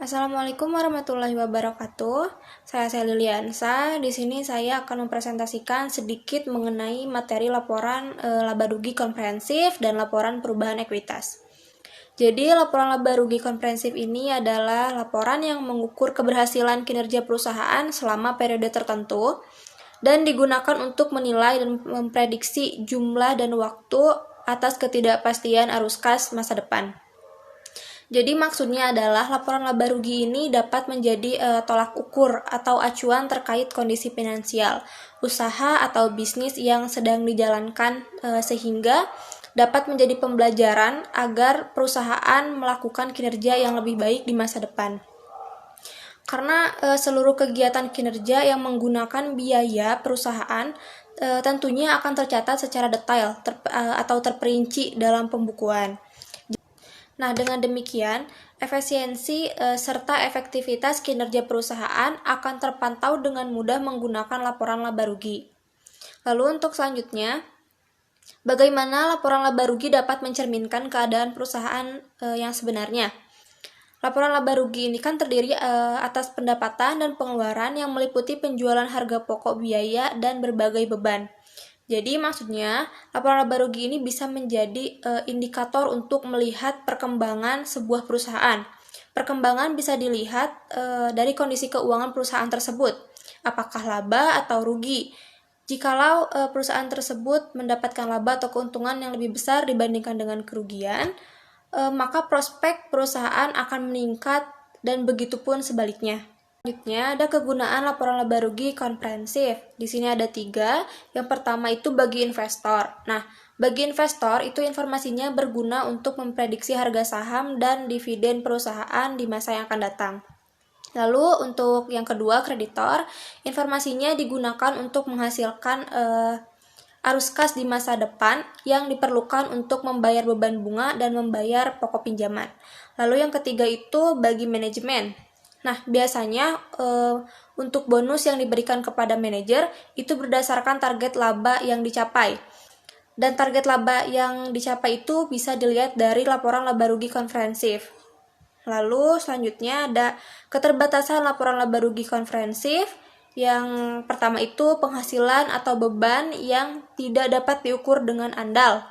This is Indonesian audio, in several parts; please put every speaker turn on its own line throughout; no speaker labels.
Assalamualaikum warahmatullahi wabarakatuh. Saya Liliansa. Di sini saya akan mempresentasikan sedikit mengenai materi laporan laba rugi komprehensif dan laporan perubahan ekuitas. Jadi, laporan laba rugi komprehensif ini adalah laporan yang mengukur keberhasilan kinerja perusahaan selama periode tertentu dan digunakan untuk menilai dan memprediksi jumlah dan waktu atas ketidakpastian arus kas masa depan. Jadi maksudnya adalah laporan laba rugi ini dapat menjadi tolak ukur atau acuan terkait kondisi finansial, usaha atau bisnis yang sedang dijalankan sehingga dapat menjadi pembelajaran agar perusahaan melakukan kinerja yang lebih baik di masa depan. Karena seluruh kegiatan kinerja yang menggunakan biaya perusahaan tentunya akan tercatat secara detail atau terperinci dalam pembukuan. Nah, dengan demikian, efisiensi serta efektivitas kinerja perusahaan akan terpantau dengan mudah menggunakan laporan laba rugi. Lalu untuk selanjutnya, bagaimana laporan laba rugi dapat mencerminkan keadaan perusahaan yang sebenarnya? Laporan laba rugi ini kan terdiri atas pendapatan dan pengeluaran yang meliputi penjualan harga pokok biaya dan berbagai beban. Jadi maksudnya, laporan laba rugi ini bisa menjadi indikator untuk melihat perkembangan sebuah perusahaan. Perkembangan bisa dilihat dari kondisi keuangan perusahaan tersebut, apakah laba atau rugi. Jikalau perusahaan tersebut mendapatkan laba atau keuntungan yang lebih besar dibandingkan dengan kerugian, maka prospek perusahaan akan meningkat dan begitu pun sebaliknya. Selanjutnya ada kegunaan laporan laba rugi komprehensif. Di sini ada 3. Yang pertama itu bagi investor. Nah, bagi investor itu informasinya berguna untuk memprediksi harga saham dan dividen perusahaan di masa yang akan datang. Lalu untuk yang kedua kreditor, informasinya digunakan untuk menghasilkan arus kas di masa depan yang diperlukan untuk membayar beban bunga dan membayar pokok pinjaman. Lalu yang ketiga itu bagi manajemen. Nah, biasanya untuk bonus yang diberikan kepada manajer itu berdasarkan target laba yang dicapai. Dan target laba yang dicapai itu bisa dilihat dari laporan laba rugi komprehensif. Lalu selanjutnya ada keterbatasan laporan laba rugi komprehensif. Yang pertama itu penghasilan atau beban yang tidak dapat diukur dengan andal.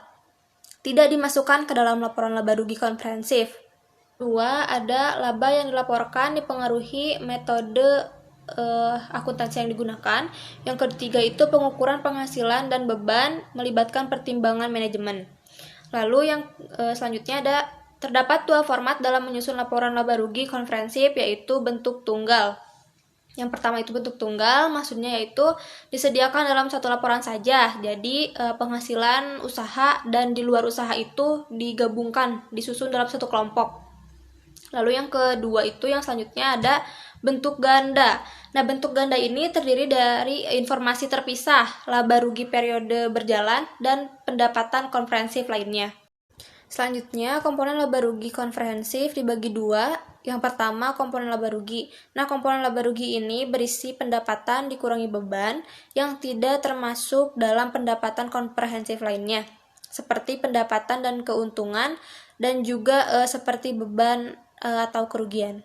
Tidak dimasukkan ke dalam laporan laba rugi komprehensif. Kedua, ada laba yang dilaporkan dipengaruhi metode akuntansi yang digunakan. Yang ketiga itu pengukuran penghasilan dan beban melibatkan pertimbangan manajemen. Lalu yang selanjutnya ada terdapat 2 format dalam menyusun laporan laba rugi komprehensif, yaitu bentuk tunggal. Yang pertama itu bentuk tunggal, maksudnya yaitu disediakan dalam satu laporan saja. Jadi penghasilan usaha dan di luar usaha itu digabungkan, disusun dalam satu kelompok. Lalu yang kedua itu yang selanjutnya ada bentuk ganda. Nah, bentuk ganda ini terdiri dari informasi terpisah, laba rugi periode berjalan, dan pendapatan komprehensif lainnya. Selanjutnya, komponen laba rugi komprehensif dibagi 2. Yang pertama, komponen laba rugi. Nah, komponen laba rugi ini berisi pendapatan dikurangi beban yang tidak termasuk dalam pendapatan komprehensif lainnya, seperti pendapatan dan keuntungan, dan juga seperti beban atau kerugian.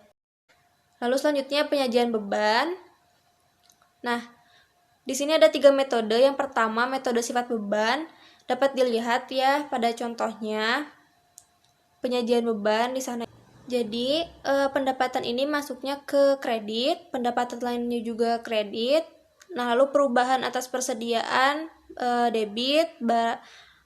Lalu selanjutnya penyajian beban. Nah, di sini ada 3 metode. Yang pertama, metode sifat beban. Dapat dilihat ya pada contohnya penyajian beban di sana. Jadi, pendapatan ini masuknya ke kredit, pendapatan lainnya juga kredit. Nah, lalu perubahan atas persediaan debit,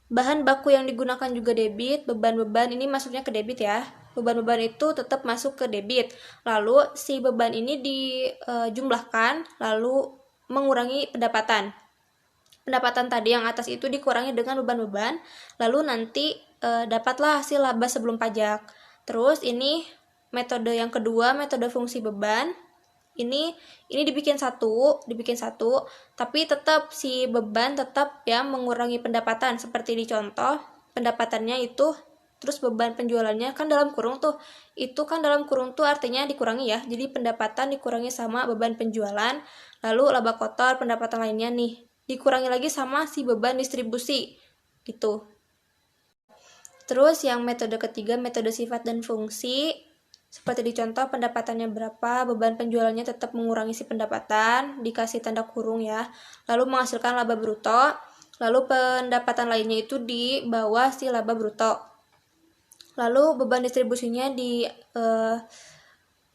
bahan baku yang digunakan juga debit, beban-beban ini masuknya ke debit ya. Beban-beban itu tetap masuk ke debit. Lalu si beban ini dijumlahkan lalu mengurangi pendapatan. Pendapatan tadi yang atas itu dikurangi dengan beban-beban, lalu nanti dapatlah hasil laba sebelum pajak. Terus ini metode yang kedua, metode fungsi beban. Ini dibikin satu, tapi tetap si beban tetap ya mengurangi pendapatan seperti di contoh. Pendapatannya itu terus beban penjualannya kan dalam kurung tuh. Itu kan dalam kurung tuh artinya dikurangi ya. Jadi pendapatan dikurangi sama beban penjualan, lalu laba kotor pendapatan lainnya nih dikurangi lagi sama si beban distribusi gitu. Terus yang metode ketiga, metode sifat dan fungsi. Seperti di contoh pendapatannya berapa, beban penjualannya tetap mengurangi si pendapatan, dikasih tanda kurung ya. Lalu menghasilkan laba bruto, lalu pendapatan lainnya itu di bawah si laba bruto. Lalu beban distribusinya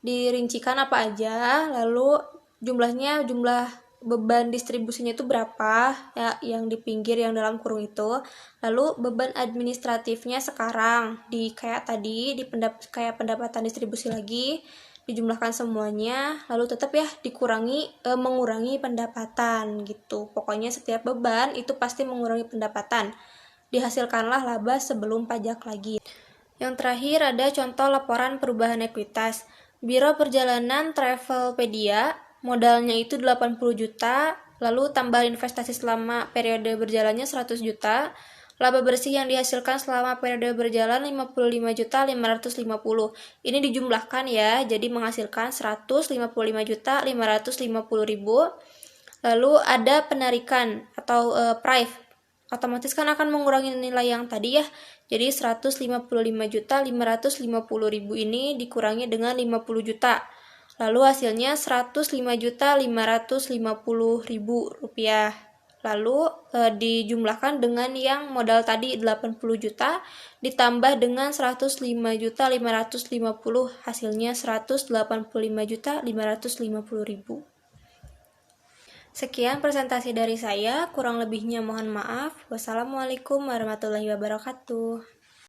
dirincikan apa aja, lalu jumlah beban distribusinya itu berapa ya, yang di pinggir yang dalam kurung itu. Lalu beban administratifnya sekarang kayak tadi kayak pendapatan distribusi lagi, dijumlahkan semuanya, lalu tetap ya mengurangi pendapatan gitu. Pokoknya setiap beban itu pasti mengurangi pendapatan. Dihasilkanlah laba sebelum pajak lagi. Yang terakhir ada contoh laporan perubahan ekuitas. Biro Perjalanan Travelpedia, modalnya itu 80 juta, lalu tambah investasi selama periode berjalannya 100 juta, laba bersih yang dihasilkan selama periode berjalan 55 juta 550. Ini dijumlahkan ya, jadi menghasilkan 155 juta 550 ribu. Lalu ada penarikan atau price, otomatis kan akan mengurangi nilai yang tadi ya. Jadi 155 juta 550 ribu ini dikurangi dengan 50 juta. Lalu hasilnya 105 juta 550 ribu rupiah. Lalu dijumlahkan dengan yang modal tadi 80 juta ditambah dengan 105 juta 550, hasilnya 185 juta 550 ribu. Sekian presentasi dari saya, kurang lebihnya mohon maaf. Wassalamualaikum warahmatullahi wabarakatuh.